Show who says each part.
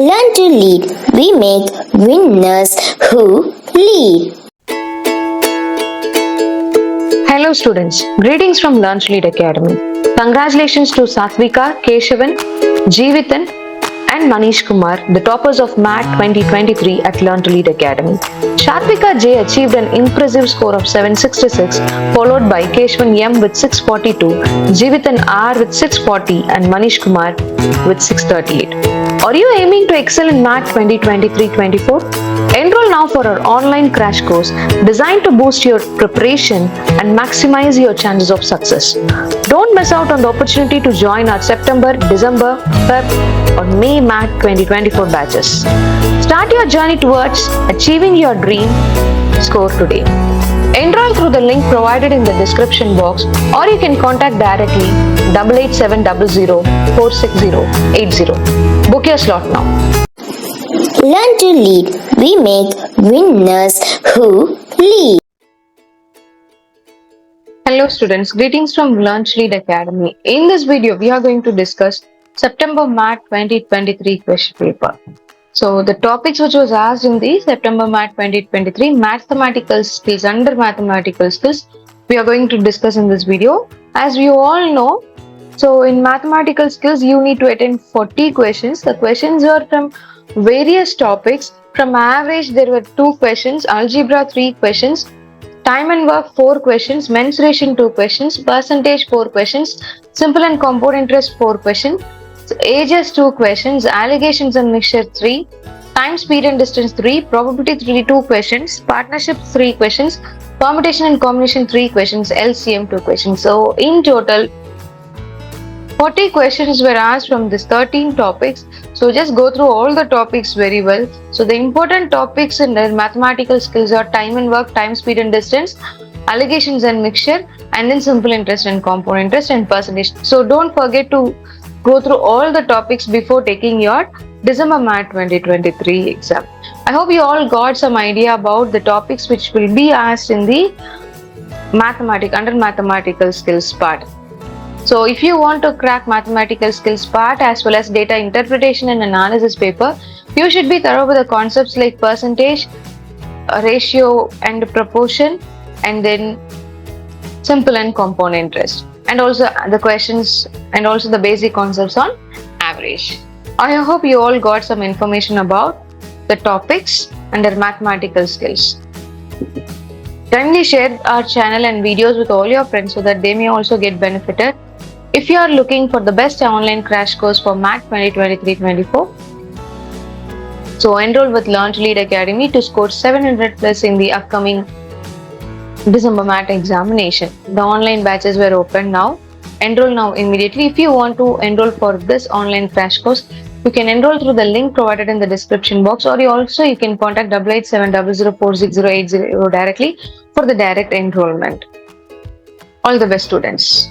Speaker 1: Learn to lead. We make winners who lead.
Speaker 2: Hello students, greetings from Learn to Lead Academy. Congratulations to Satvika, Keshavan, Jeevithan and Manish Kumar, the toppers of MAT 2023 at Learn to Lead Academy. Satvika J achieved an impressive score of 766, followed by Keshavan M with 642, Jeevithan R with 640 and Manish Kumar with 638. Are you aiming to excel in MAT 2023-24? Enroll now for our online crash course designed to boost your preparation and maximize your chances of success. Don't miss out on the opportunity to join our September, December, Feb or May MAT 2024 batches. Start your journey towards achieving your dream score today. Enroll through the link provided in the description box, or you can contact directly 8870046080. Book your slot now.
Speaker 1: Learn to lead. We make winners who lead.
Speaker 2: Hello students, greetings from Learn to Lead Academy. In this video, we are going to discuss September MAT 2023 question paper. So the topics which was asked in the September MAT 2023 mathematical skills, under mathematical skills, we are going to discuss in this video. As you all know, so in mathematical skills, you need to attend 40 questions. The questions are from various topics. From average, there were 2 questions, algebra 3 questions, time and work 4 questions, mensuration 2 questions, percentage 4 questions, simple and compound interest 4 questions, ages 2 questions, allegations and mixture 3, time, speed and distance 3, probability 2 questions, partnership 3 questions, permutation and combination 3 questions, LCM 2 questions. So in total, 40 questions were asked from these 13 topics. So just go through all the topics very well. So the important topics in the mathematical skills are time and work, time, speed and distance, allegations and mixture, and then simple interest and compound interest and percentage. So don't forget to go through all the topics before taking your December MAT 2023 exam. I hope you all got some idea about the topics which will be asked in the under mathematical skills part. So if you want to crack mathematical skills part as well as data interpretation and analysis paper, you should be thorough with the concepts like percentage, ratio and proportion, and then simple and compound interest, and also the questions and also the basic concepts on average. I hope you all got some information about the topics under mathematical skills. Kindly share our channel and videos with all your friends so that they may also get benefited. If you are looking for the best online crash course for MAT 2023-24, so enroll with Learn to Lead Academy to score 700 plus in the upcoming December MAT examination. The online batches were open now. Enroll now immediately. If you want to enroll for this online crash course, you can enroll through the link provided in the description box, or you can contact 8870046080 directly for the direct enrollment. All the best, students.